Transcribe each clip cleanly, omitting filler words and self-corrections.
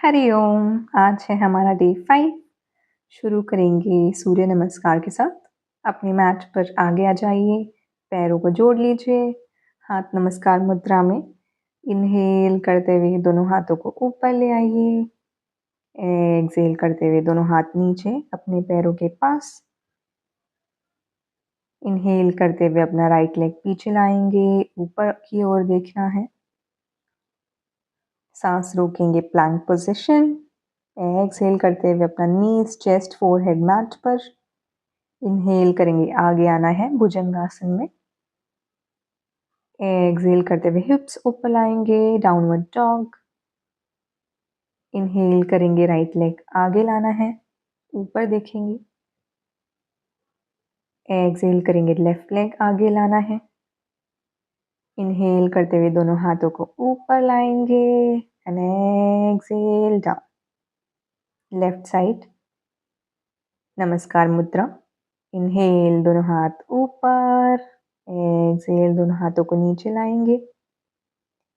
हरिओम। आज है हमारा डे 5। शुरू करेंगे सूर्य नमस्कार के साथ। अपने मैट पर आगे आ जाइए, पैरों को जोड़ लीजिए, हाथ नमस्कार मुद्रा में। इनहेल करते हुए दोनों हाथों को ऊपर ले आइए। एक्सहेल करते हुए दोनों हाथ नीचे अपने पैरों के पास। इनहेल करते हुए अपना राइट लेग पीछे लाएंगे, ऊपर की ओर देखना है। सांस रोकेंगे प्लैंक पोजीशन। एक्सहेल करते हुए अपना नीज, चेस्ट, फोरहेड मैट पर। इनहेल करेंगे, आगे आना है भुजंगासन में। एक्सहेल करते हुए हिप्स ऊपर लाएंगे, डाउनवर्ड डॉग। इनहेल करेंगे, राइट लेग आगे लाना है, ऊपर देखेंगे। एक्सहेल करेंगे, लेफ्ट लेग आगे लाना है। इनहेल करते हुए दोनों हाथों को ऊपर लाएंगे and exhale down. Left side नमस्कार मुद्रा। इनहेल दोनों हाथ ऊपर, एक्सहेल दोनों हाथों को नीचे लाएंगे।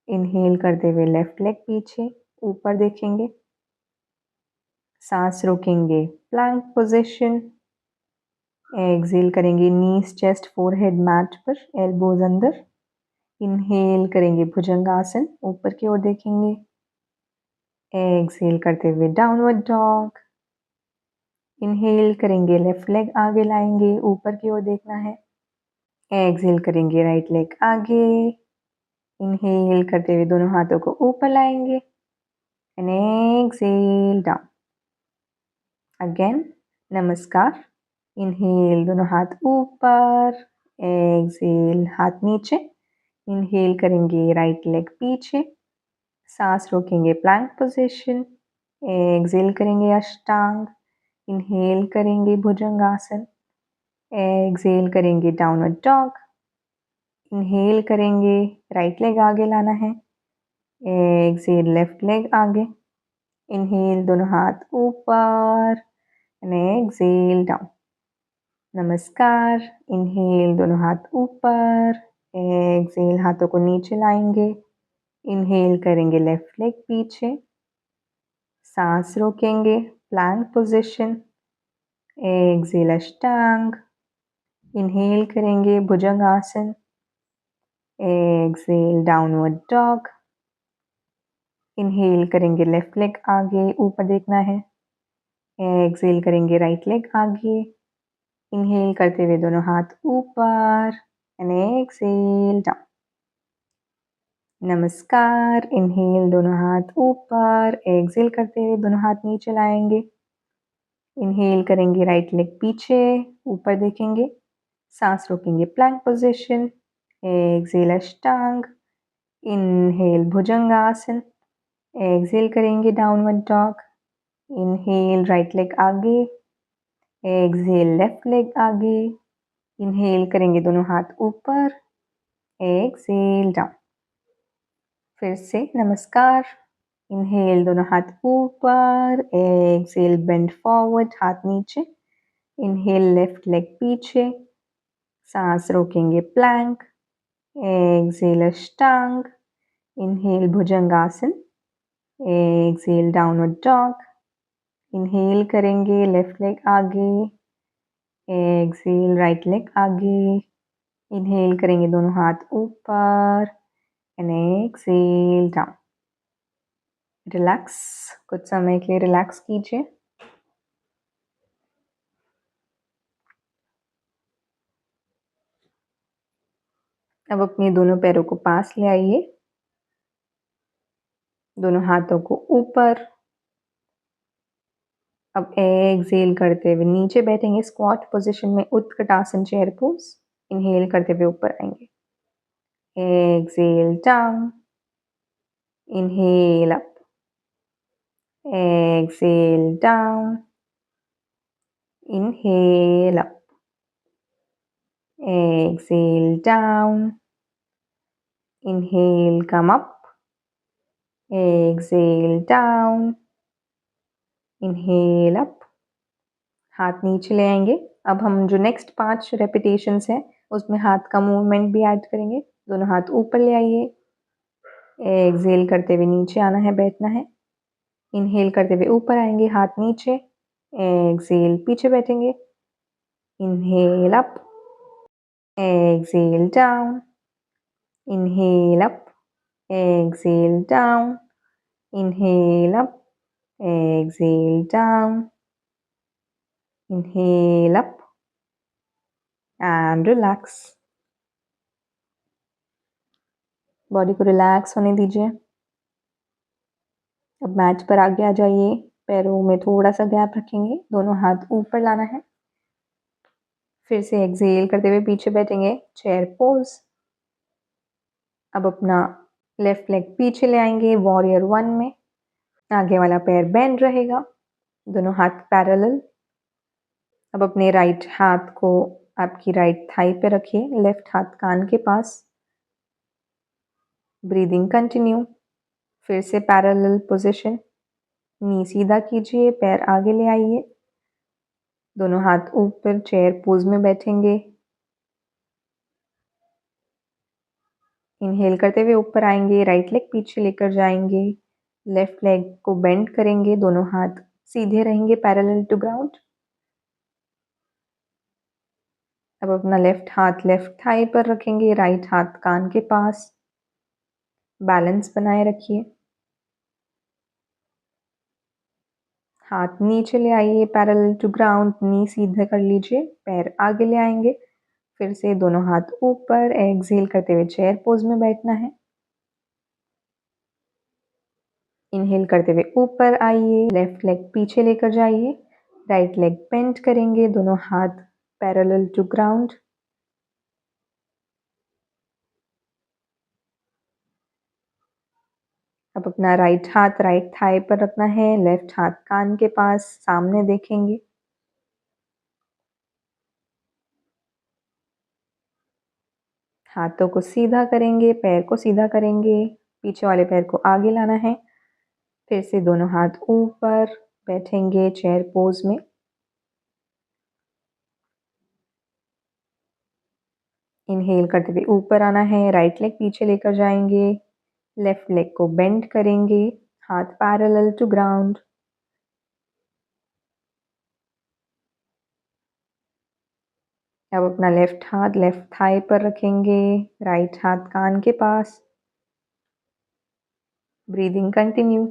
इनहेल करते हुए लेफ्ट लेग पीछे, ऊपर देखेंगे। सांस रोकेंगे प्लैंक पोजीशन। एक्सहेल करेंगे, नीज, चेस्ट, फोरहेड मैट पर, एल्बोज अंदर। इनहेल करेंगे भुजंगासन, ऊपर की ओर देखेंगे। एक्सहेल करते हुए डाउनवर्ड डॉग। इनहेल करेंगे, लेफ्ट लेग आगे लाएंगे, ऊपर की ओर देखना है। एक्सहेल करेंगे, राइट लेग आगे। इनहेल करते हुए दोनों हाथों को ऊपर लाएंगे एंड एक्सहेल डाउन। अगेन नमस्कार। इनहेल दोनों हाथ ऊपर, एक्सहेल हाथ नीचे। इनहेल करेंगे, राइट लेग पीछे। सांस रोकेंगे प्लैंक पोजीशन। एक्सहेल करेंगे अष्टांग। इनहेल करेंगे भुजंगासन। एक्सहेल करेंगे डाउनवर्ड डॉग। इनहेल करेंगे, राइट लेग आगे लाना है। एक्सहेल लेफ्ट लेग आगे। इनहेल दोनों हाथ ऊपर एंड एक्सहेल डाउन। नमस्कार। इनहेल दोनों हाथ ऊपर, एक्सहेल हाथों को नीचे लाएंगे। इनहेल करेंगे, लेफ्ट लेग पीछे। सांस रोकेंगे plank position. Exhale ashtanga. Inhale करेंगे bhujangasana. Exhale downward dog. Inhale करेंगे, लेफ्ट लेग आगे, ऊपर देखना है। एक्सहेल करेंगे, राइट लेग आगे। इनहेल करते हुए दोनों हाथ ऊपर एंड एक्सहेल डाउन। नमस्कार। इनहेल दोनों हाथ ऊपर, एक्सहेल करते हुए दोनों हाथ नीचे लाएंगे। इनहेल करेंगे, राइट लेग पीछे, ऊपर देखेंगे। सांस रोकेंगे plank position. Exhale ashtanga. Inhale bhujangasana. Exhale करेंगे downward dog. Inhale right leg आगे। एक्सहेल लेफ्ट लेग आगे। इनहेल करेंगे, दोनों हाथ ऊपर, एक्सहेल डाउन। फिर से नमस्कार। इनहेल दोनों हाथ ऊपर, एक्सहेल बेंड फॉरवर्ड, हाथ नीचे। इनहेल लेफ्ट लेग पीछे। सांस रोकेंगे plank. Exhale ashtanga. Inhale bhujangasana. Exhale downward dog. Inhale करेंगे, लेफ्ट लेग आगे। एक्सहेल राइट लेग आगे। इनहेल करेंगे, दोनों हाथ ऊपर एंड एक्सहेल डाउन। रिलैक्स, कुछ समय के लिए रिलैक्स कीजिए। अब अपने दोनों पैरों को पास ले आइए, दोनों हाथों को ऊपर। अब एक्सहेल करते हुए नीचे बैठेंगे स्क्वाट पोजीशन में, उत्कटासन चेयर पोज। इनहेल करते हुए ऊपर आएंगे। Exhale down. Inhale up. Exhale down. Inhale up. Exhale down. Inhale, come up. Exhale down. Inhale up. हाथ नीचे ले आएंगे। अब हम जो नेक्स्ट 5 रेपिटेशंस हैं उसमें हाथ का मूवमेंट भी ऐड करेंगे। दोनों हाथ ऊपर ले आइए। एक्सहेल करते हुए नीचे आना है, बैठना है। इनहेल करते हुए ऊपर आएंगे, हाथ नीचे, एक्सेल पीछे बैठेंगे, inhale up, exhale down, inhale up, exhale down, inhale up, exhale down, inhale up and relax. Body को रिलैक्स होने दीजिए। अब मैट पर आगे आ जाइए, पैरों में थोड़ा सा गैप रखेंगे, दोनों हाथ ऊपर लाना है। फिर से एक्सेल करते हुए पीछे बैठेंगे, चेयर पोज। अब अपना लेफ्ट लेग पीछे ले आएंगे, वॉरियर 1 में। आगे वाला पैर बेंड रहेगा, दोनों हाथ पैरेलल। अब अपने राइट हाथ को आपकी राइट थाई पे रखिए, लेफ्ट हाथ कान के पास। Breathing continue. फिर से पैरेलल पोजीशन, नी सीधा कीजिए, पैर आगे ले आइए, दोनों हाथ ऊपर चेयर पोज में बैठेंगे। इनहेल करते हुए ऊपर आएंगे, राइट लेग पीछे लेकर जाएंगे, लेफ्ट लेग को बेंड करेंगे, दोनों हाथ सीधे रहेंगे पैरेलल टू ग्राउंड। अब अपना लेफ्ट हाथ लेफ्ट थाई पर रखेंगे, राइट हाथ कान के पास। बैलेंस बनाए रखिए। हाथ नीचे ले आइए, पैरेलल टू ग्राउंड, नी सीधे कर लीजिए, पैर आगे ले आएंगे। फिर से दोनों हाथ ऊपर, एक्सहेल करते हुए चेयर पोज में बैठना है। इनहेल करते हुए ऊपर आइए, लेफ्ट लेग पीछे लेकर जाइए, राइट लेग बेंड करेंगे, दोनों हाथ पैरेलल टू ग्राउंड। अब अपना राइट हाथ राइट थाई पर रखना है, लेफ्ट हाथ कान के पास, सामने देखेंगे। हाथों को सीधा करेंगे, पैर को सीधा करेंगे, पीछे वाले पैर को आगे लाना है। फिर से दोनों हाथ ऊपर बैठेंगे चेयर पोज में। इनहेल करते हुए ऊपर आना है, राइट लेग पीछे लेकर जाएंगे, लेफ्ट लेग को बेंड करेंगे, हाथ पैरेलल टू ग्राउंड। अब अपना लेफ्ट हाथ लेफ्ट थाई पर रखेंगे, राइट हाथ कान के पास। Breathing continue.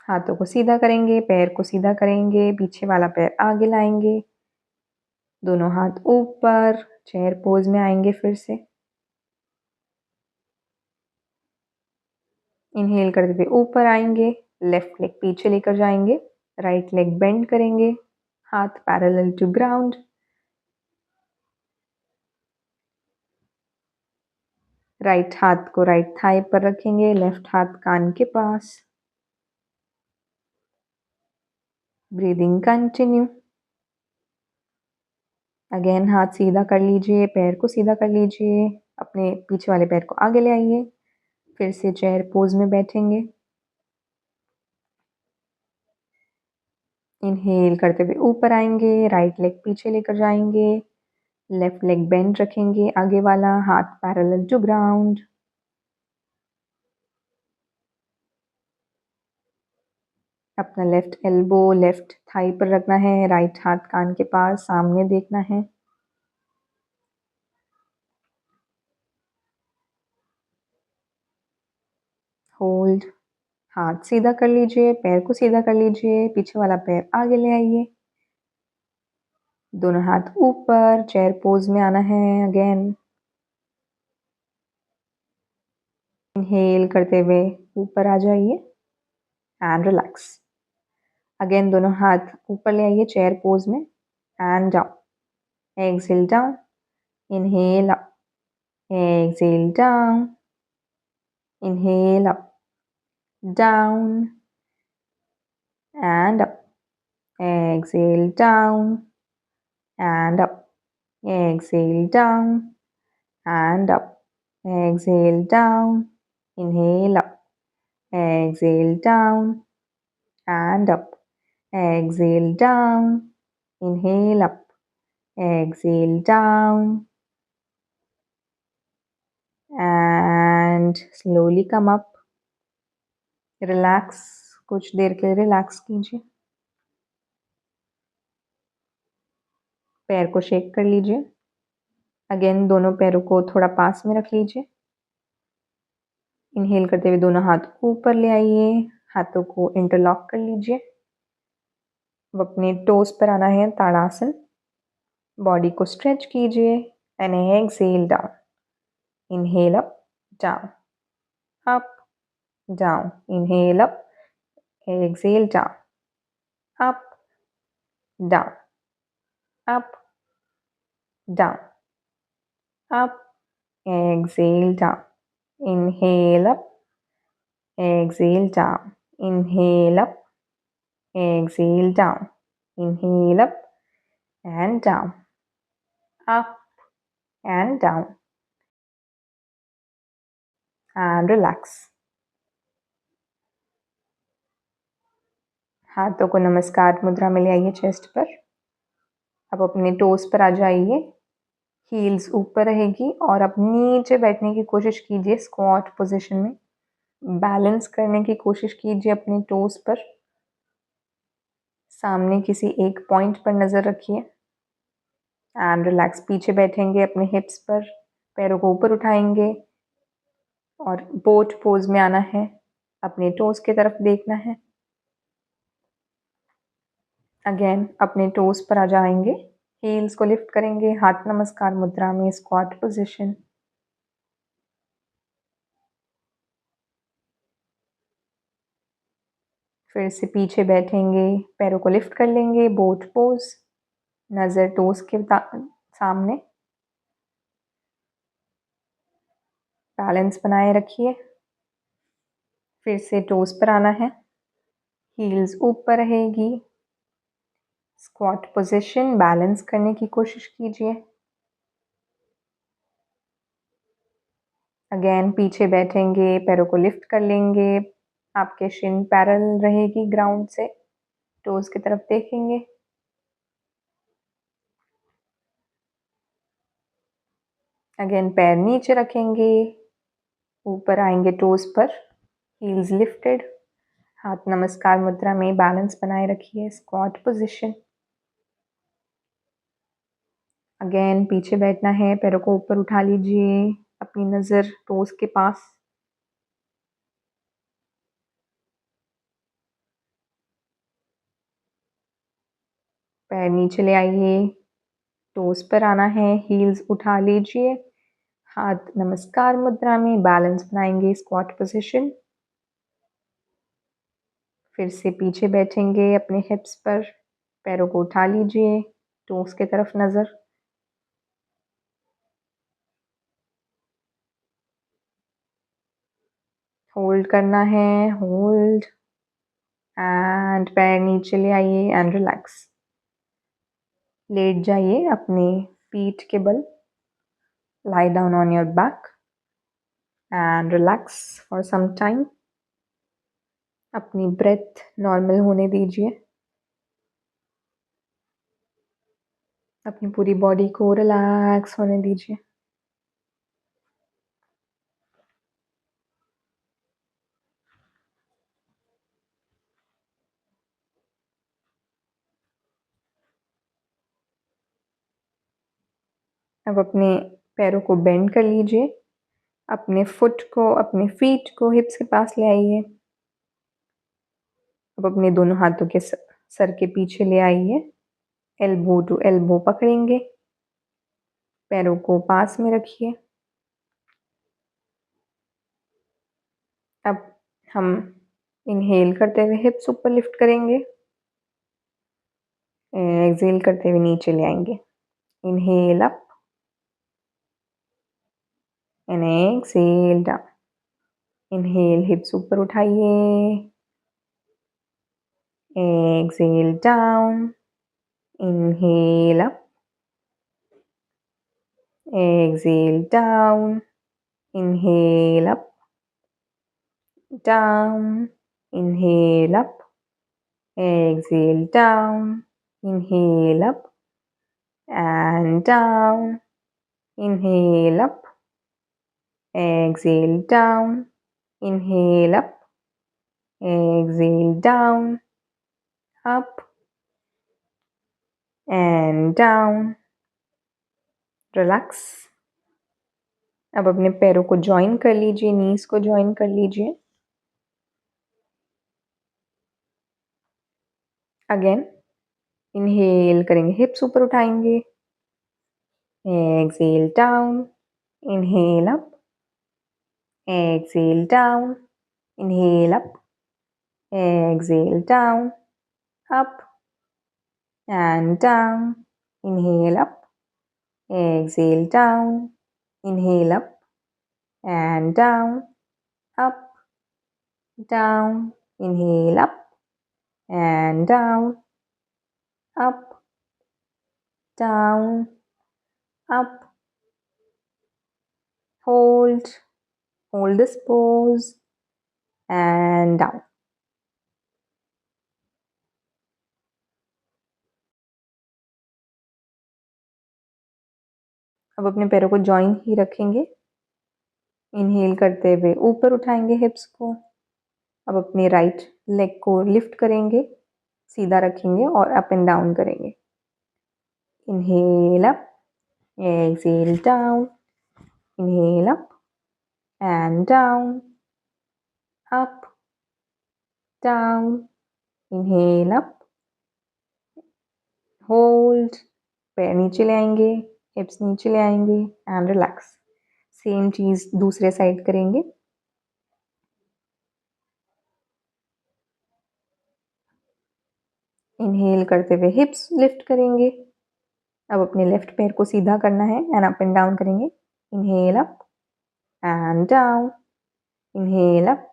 हाथों को सीधा करेंगे, पैर को सीधा करेंगे, पीछे वाला पैर आगे लाएंगे, दोनों हाथ ऊपर चेयर पोज में आएंगे। फिर से इनहेल करते हुए ऊपर आएंगे, लेफ्ट लेग पीछे लेकर जाएंगे, राइट लेग बेंड करेंगे, हाथ पैरेलल टू ग्राउंड। राइट हाथ को राइट थाई पर रखेंगे, लेफ्ट हाथ कान के पास। Breathing continue. अगेन हाथ सीधा कर लीजिए, पैर को सीधा कर लीजिए, अपने पीछे वाले पैर को आगे ले आइए। फिर से चेयर पोज में बैठेंगे। इनहेल करते हुए ऊपर आएंगे, राइट लेग पीछे लेकर जाएंगे, लेफ्ट लेग बेंड रखेंगे, आगे वाला हाथ पैरेलल टू ग्राउंड। अपना लेफ्ट एल्बो लेफ्ट थाई पर रखना है, राइट हाथ कान के पास, सामने देखना है। होल्ड। हाथ सीधा कर लीजिए, पैर को सीधा कर लीजिए, पीछे वाला पैर आगे ले आइए, दोनों हाथ ऊपर चेयर पोज में आना है। अगेन इनहेल करते हुए ऊपर आ जाइए एंड रिलैक्स। अगेन दोनों हाथ ऊपर ले आइए चेयर पोज में and down. Exhale down, inhale up, exhale down, inhale up, down and up. Exhale down and up. Exhale down and up. Exhale down. Inhale up. Exhale down and up. Exhale down. Inhale up. Exhale down and slowly come up. Relax, कुछ देर के लिए relax कीजिए। पैर को shake कर लीजिए। Again दोनों पैरों को थोड़ा पास में रख लीजिए। इनहेल करते हुए दोनों हाथ ऊपर ले आइए, हाथों को इंटरलॉक कर लीजिए। अब अपने टोस पर आना है, ताड़ासन। बॉडी को स्ट्रेच कीजिए and exhale down. Inhale up, down, up, down. Inhale up, exhale down, up, down, up, down, up, exhale down. Inhale up, exhale down. Inhale up, exhale down. Inhale up and down, up and down, and relax. हाथों को नमस्कार मुद्रा में ले आइए chest पर। अब अपने टोस पर आ जाइए, हील्स ऊपर रहेगी और अब नीचे बैठने की कोशिश कीजिए स्क्वाट पोजीशन में। बैलेंस करने की कोशिश कीजिए अपने टोस पर। सामने किसी एक पॉइंट पर नज़र रखिए एंड रिलैक्स। पीछे बैठेंगे अपने हिप्स पर, पैरों को ऊपर उठाएंगे और बोट पोज में आना है। अपने टोस की तरफ देखना है। अगेन अपने टोस पर आ जाएंगे, हील्स को लिफ्ट करेंगे, हाथ नमस्कार मुद्रा में, स्क्वाट पोजीशन। फिर से पीछे बैठेंगे, पैरों को लिफ्ट कर लेंगे, बोट पोज। नज़र टोस के सामने। बैलेंस बनाए रखिए। फिर से टोस पर आना है, हील्स ऊपर रहेगी, स्क्वाट पोजीशन। बैलेंस करने की कोशिश कीजिए। अगेन पीछे बैठेंगे, पैरों को लिफ्ट कर लेंगे, आपके शिन पैरेलल रहेगी ग्राउंड से, टोस की तरफ देखेंगे। अगेन पैर नीचे रखेंगे, ऊपर आएंगे टोस पर, हील्स लिफ्टेड, हाथ नमस्कार मुद्रा में, बैलेंस बनाए रखिए, स्क्वाट पोजीशन। अगेन पीछे बैठना है, पैरों को ऊपर उठा लीजिए, अपनी नज़र टोस के पास। पैर नीचे ले आइए, टोस पर आना है, हील्स उठा लीजिए, हाथ नमस्कार मुद्रा में, बैलेंस बनाएंगे, स्क्वाट पोजीशन। फिर से पीछे बैठेंगे अपने हिप्स पर, पैरों को उठा लीजिए, टोस की तरफ नज़र। होल्ड करना है, होल्ड एंड पैर नीचे ले आइए एंड रिलैक्स। लेट जाइए अपने पीठ के बल, lie down on your back and relax for some time. अपनी ब्रेथ नॉर्मल होने दीजिए। अपनी पूरी बॉडी को रिलैक्स होने दीजिए। अब अपने पैरों को बेंड कर लीजिए, अपने फुट को, अपने फीट को हिप्स के पास ले आइए। अब अपने दोनों हाथों के सर के पीछे ले आइए, एल्बो टू एल्बो पकड़ेंगे, पैरों को पास में रखिए। अब हम इनहेल करते हुए हिप्स ऊपर लिफ्ट करेंगे, एक्सहेल करते हुए नीचे ले आएंगे। Inhale up and exhale down. Inhale हिप्स ऊपर उठाइए, exhale down. Inhale up, exhale down. Inhale up, down, inhale up, exhale down, inhale up and down, inhale up, exhale down, inhale up exhale down, up and down, relax. अब अपने पैरों को join कर लीजिए, नीज को join कर लीजिए। Again inhale करेंगे, हिप्स ऊपर उठाएंगे, exhale down, inhale up, exhale down, inhale up, exhale down, up and down, inhale up, exhale down, inhale up and down, up, down, inhale up and down, up, down, up, hold this pose and down। अब अपने पैरों को join ही रखेंगे, inhale करते हुए ऊपर उठाएंगे हिप्स को। अब अपने राइट लेग को लिफ्ट करेंगे, सीधा रखेंगे और अप एंड डाउन करेंगे। Inhale up, exhale down, inhale up and down, up, down, inhale up, hold, पैर नीचे ले आएंगे, हिप्स नीचे ले आएंगे एंड रिलैक्स। सेम चीज दूसरे साइड करेंगे। इनहेल करते हुए हिप्स लिफ्ट करेंगे। अब अपने लेफ्ट पैर को सीधा करना है एंड अप एंड डाउन करेंगे। Inhale up and down, inhale up,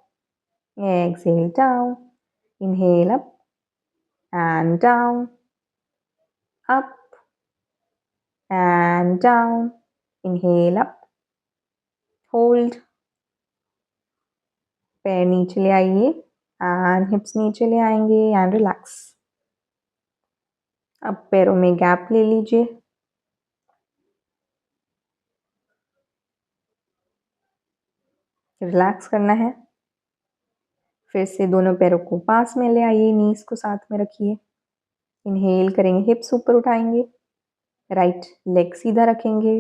exhale down, inhale up and down, up and down, inhale up, hold, पैर नीचे ले आइए एंड हिप्स नीचे ले आएंगे एंड रिलैक्स। अब पैरों में गैप ले लीजिए, रिलैक्स करना है। फिर से दोनों पैरों को पास में ले आइए, नीज को साथ में रखिए। इनहेल करेंगे, हिप्स ऊपर उठाएंगे, राइट लेग सीधा रखेंगे,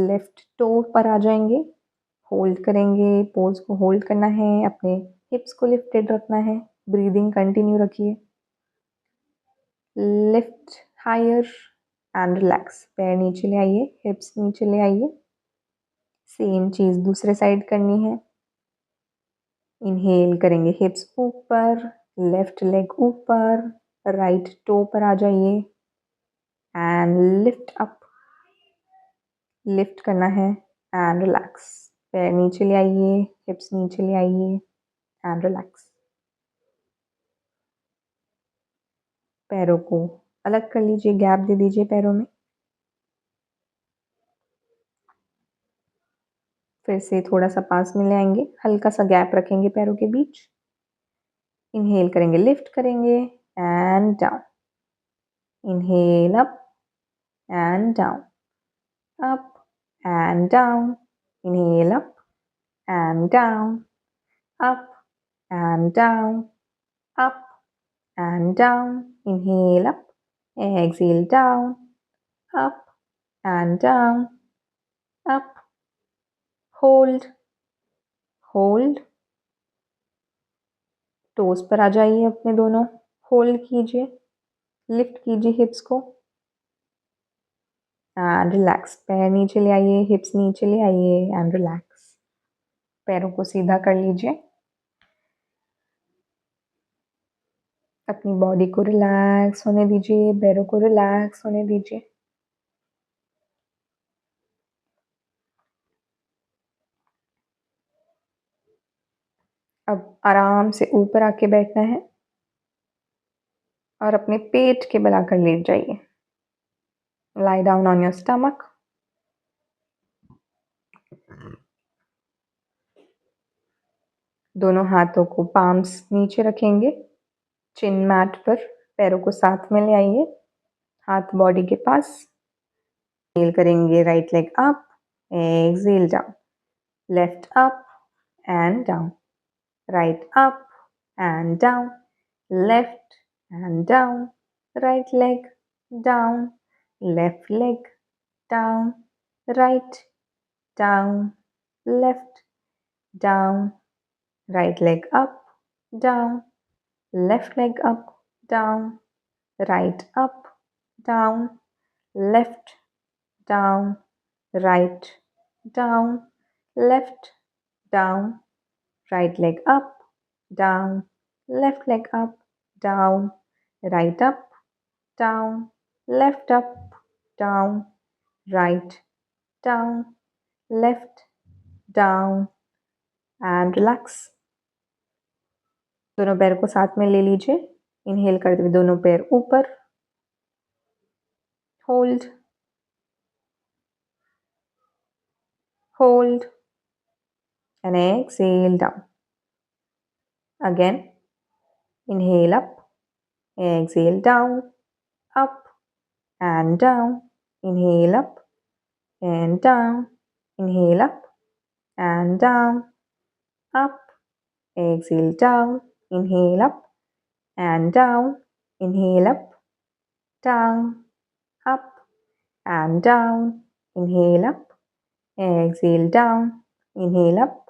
लेफ्ट टो पर आ जाएंगे, होल्ड करेंगे, पोज को होल्ड करना है, अपने हिप्स को लिफ्टेड रखना है, ब्रीदिंग कंटिन्यू रखिए। लिफ्ट हायर एंड रिलैक्स, पैर नीचे ले आइए, हिप्स नीचे ले आइए। सेम चीज दूसरे साइड करनी है। इनहेल करेंगे, हिप्स ऊपर, लेफ्ट लेग ऊपर, राइट टो पर आ जाइए एंड लिफ्ट अप, लिफ्ट करना है एंड रिलैक्स। पैर नीचे ले आइए, हिप्स नीचे ले आइए एंड रिलैक्स। पैरों को अलग कर लीजिए, गैप दे दीजिए पैरों में। फिर से थोड़ा सा पास में ले आएंगे, हल्का सा गैप रखेंगे पैरों के बीच। इनहेल करेंगे, लिफ्ट करेंगे and down, inhale up and down, up and down, inhale up and down, up and down, up and down, inhale up, exhale down, up and down, up, hold, hold, toes पर आ जाइए अपने दोनों, hold कीजिए, lift कीजिए हिप्स को and relax. पैर नीचे ले आइए, हिप्स नीचे ले आइए एंड रिलैक्स। पैरों को सीधा कर लीजिए, अपनी बॉडी को रिलैक्स होने दीजिए, पैरों को रिलैक्स होने दीजिए। अब आराम से ऊपर आके बैठना है और अपने पेट के बल आकर लेट जाइए। Lie down on your stomach. दोनों हाथों को पाम्स नीचे रखेंगे, चिन मैट पर, पैरों को साथ में ले आइए, हाथ बॉडी के पास। इनहेल करेंगे, right leg up, exhale down, left up and down, right up and down, left and down, right leg down, left leg down, right, down, left, down, right leg up, down, left leg up, down, right up, down, left, down, right, down, left, down, right leg up, down, left leg up, down, right up, down, left up, down, right, down, left, down and relax. दोनों पैर को साथ में ले लीजिए। Inhale करते हुए दोनों पैर ऊपर, hold, hold and exhale down. Again, inhale up, exhale down, up and down. Inhale up and down. Inhale up and down, up, exhale down. Inhale up and down. Inhale up, down, up and down. Inhale up, exhale down. Inhale up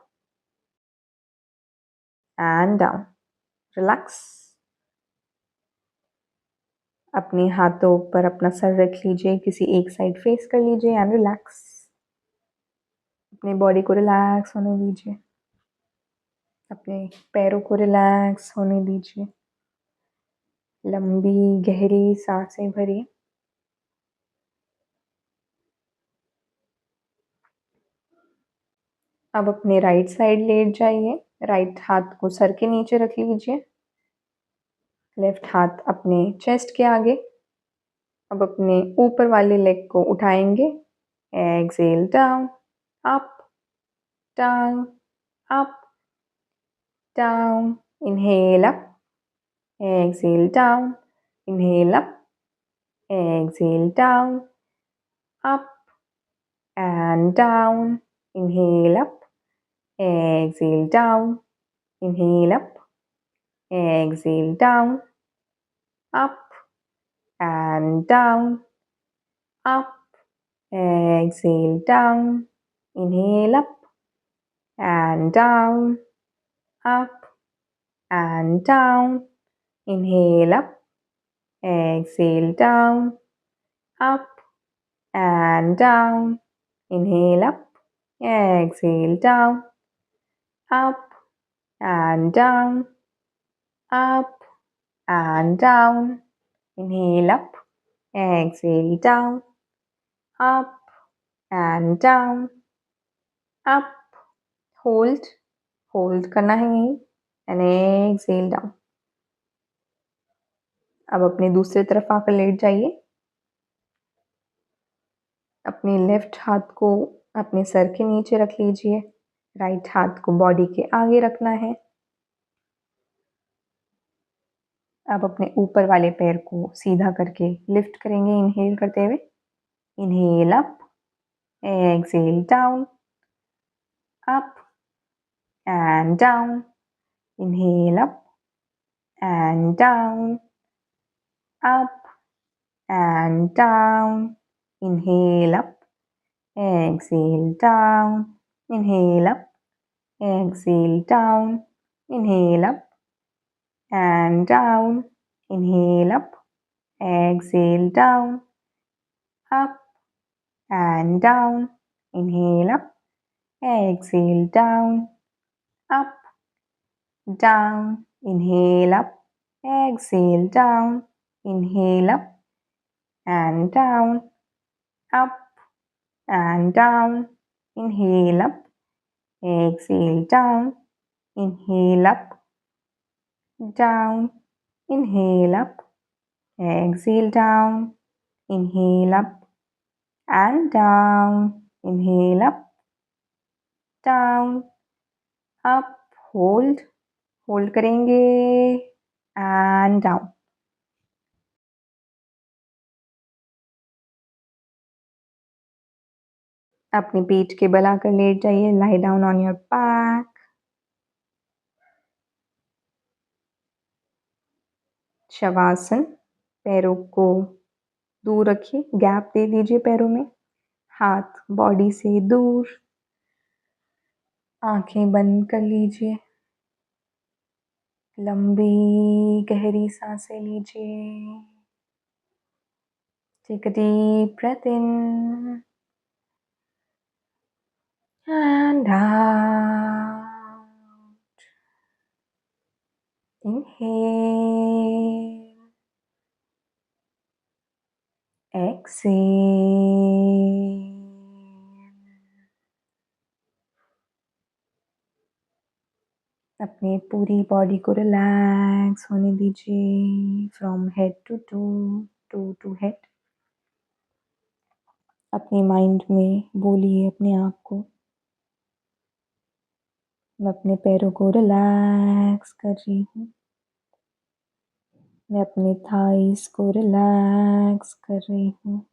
and down. Relax. अपने हाथों पर अपना sir रख लीजिए, किसी एक side face कर लीजिए एंड रिलैक्स। अपनी बॉडी को रिलैक्स होने दीजिए, अपने पैरों को रिलैक्स होने दीजिए। लंबी गहरी सांसें भरिए। अब अपने राइट साइड लेट जाइए, राइट हाथ को सर के नीचे रख लीजिए, लेफ्ट हाथ अपने चेस्ट के आगे। अब अपने ऊपर वाले लेग को उठाएंगे, exhale down, up, down, up, down, inhale up, exhale down, inhale up, exhale down, up and down, inhale up, exhale down, inhale up, exhale down, up and down, up, exhale down, inhale up and down, up and down, inhale up, exhale down, up and down, inhale up, exhale down, up and down, up and down, inhale up, exhale down, up and down, up, hold करना है यहीं and exhale down। अब अपने दूसरी तरफ आकर late जाइए। अपने लेफ्ट हाथ को अपने सर के नीचे रख लीजिए, राइट हाथ को बॉडी के आगे रखना है। अब अपने ऊपर वाले पैर को सीधा करके लिफ्ट करेंगे इनहेल करते हुए। Inhale up, exhale down, up and down, inhale up and down, up and down, inhale up, exhale down, inhale up, exhale down, inhale up and down, inhale up, exhale down, up and down, inhale up, exhale down, up, down, inhale up, exhale down, inhale up and down, up and down, inhale up, exhale down, inhale up, down, inhale up, exhale down, inhale up and down, inhale up, down, up, hold करेंगे and down। अपने पीठ के बल आकर late जाइए, lie down on your back। Shavasana, पैरों को दूर रखिए, गैप दे दीजिए पैरों में, हाथ बॉडी से दूर, आंखें बंद कर लीजिए, लंबी गहरी सांसें लीजिए। Take a deep breath in and out. Inhale, exhale. अपनी पूरी बॉडी को रिलैक्स होने दीजिए from head to to to head. अपने माइंड में बोलिए अपने आप को, मैं अपने पैरों को रिलैक्स कर रही हूँ, मैं अपने थाइस को रिलैक्स कर रही हूँ,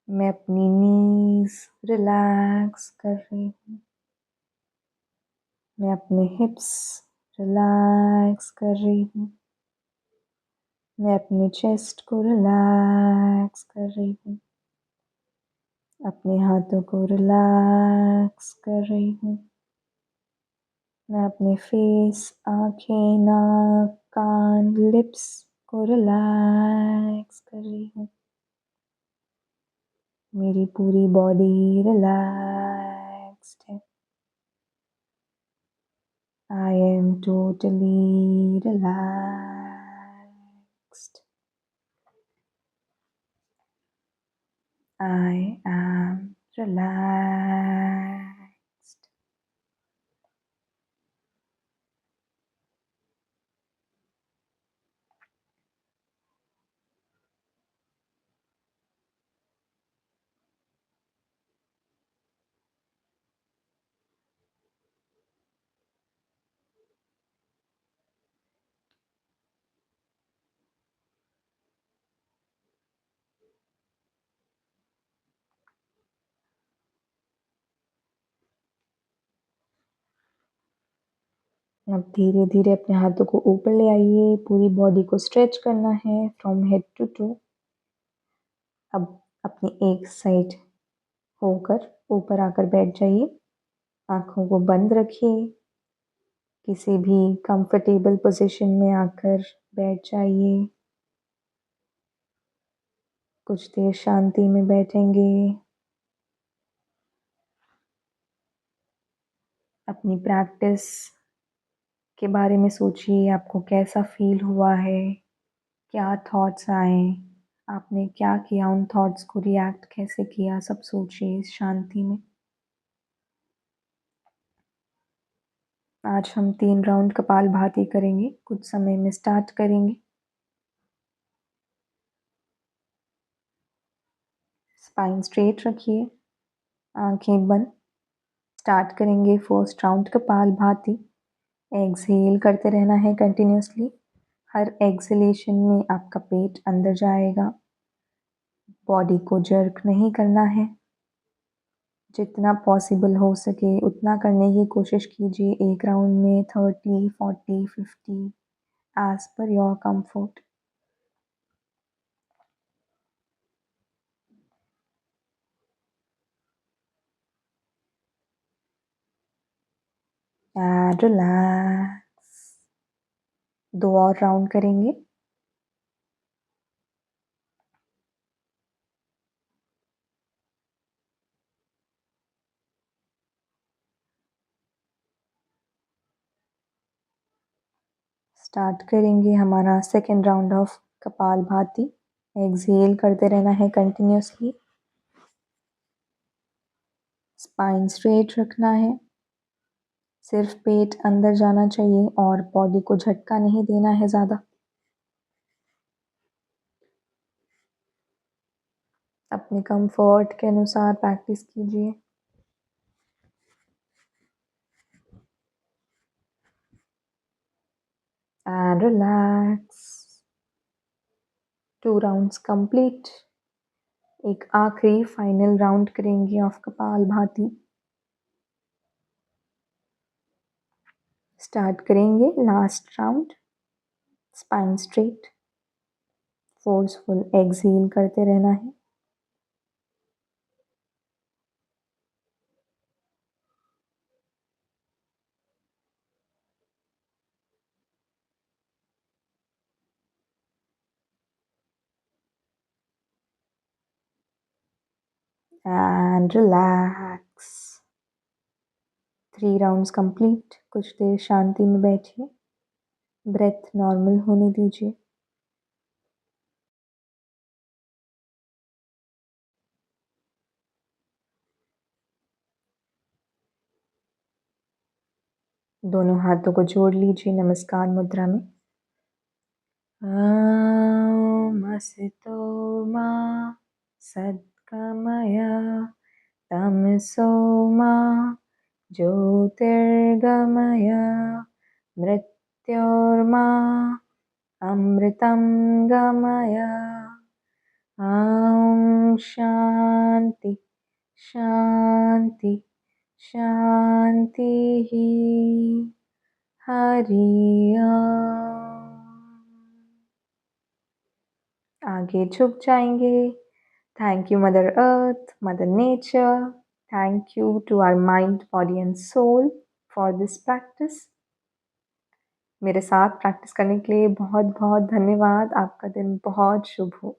मैं अपनी नीज रिलैक्स कर रही हूँ, मैं अपने हिप्स रिलैक्स कर रही हूँ, मैं अपने चेस्ट को रिलैक्स कर रही हूँ, अपने हाथों को रिलैक्स कर रही हूँ, मैं अपने फेस, आँखें, नाक, कान, लिप्स को रिलैक्स कर रही हूँ। मेरी पूरी बॉडी रिलैक्स्ड है। I am totally relaxed. I am relaxed. अब धीरे धीरे अपने हाथों को ऊपर ले आइए, पूरी बॉडी को स्ट्रेच करना है फ्रॉम हेड टू टू। अब अपनी एक साइड होकर ऊपर आकर बैठ जाइए, आंखों को बंद रखिए, किसी भी कंफर्टेबल पोजीशन में आकर बैठ जाइए। कुछ देर शांति में बैठेंगे। अपनी प्रैक्टिस के बारे में सोचिए, आपको कैसा फील हुआ है, क्या थॉट्स आए, आपने क्या किया, उन थॉट्स को रिएक्ट कैसे किया, सब सोचिए इस शांति में। आज हम 3 राउंड कपालभाति करेंगे, कुछ समय में स्टार्ट करेंगे। स्पाइन स्ट्रेट रखिए, आंखें बंद। स्टार्ट करेंगे फर्स्ट राउंड कपालभाति। एक्सहेल करते रहना है कंटिन्यूसली। हर एक्सहेलेशन में आपका पेट अंदर जाएगा, बॉडी को जर्क नहीं करना है। जितना पॉसिबल हो सके उतना करने की कोशिश कीजिए। एक राउंड में 30, 40, 50 as per your comfort. And relax. 2 और राउंड करेंगे। स्टार्ट करेंगे हमारा second round of kapalbhati. Exhale करते रहना है कंटिन्यूसली। स्पाइन स्ट्रेट रखना है, सिर्फ पेट अंदर जाना चाहिए और बॉडी को झटका नहीं देना है ज़्यादा। अपने कंफर्ट के अनुसार प्रैक्टिस कीजिए। And relax. 2 rounds complete. एक आखिरी फाइनल राउंड करेंगे ऑफ कपालभाति। स्टार्ट करेंगे last round. Spine straight, forceful exhale करते रहना है। And relax. 3 rounds complete. कुछ देर शांति में बैठिए, ब्रेथ नॉर्मल होने दीजिए। दोनों हाथों को जोड़ लीजिए नमस्कार मुद्रा में। असतो मा सद्गमय तमसो मा ज्योतिर्गमय मृत्योर्मा अमृतं गमय। ॐ शान्ति शान्ति शान्तिः। हरि ओम। आगे झुक जाएंगे। Thank you mother earth, mother nature. Thank you to our mind, body and soul for this practice. मेरे साथ प्रैक्टिस करने के लिए बहुत बहुत धन्यवाद। आपका दिन बहुत शुभ हो।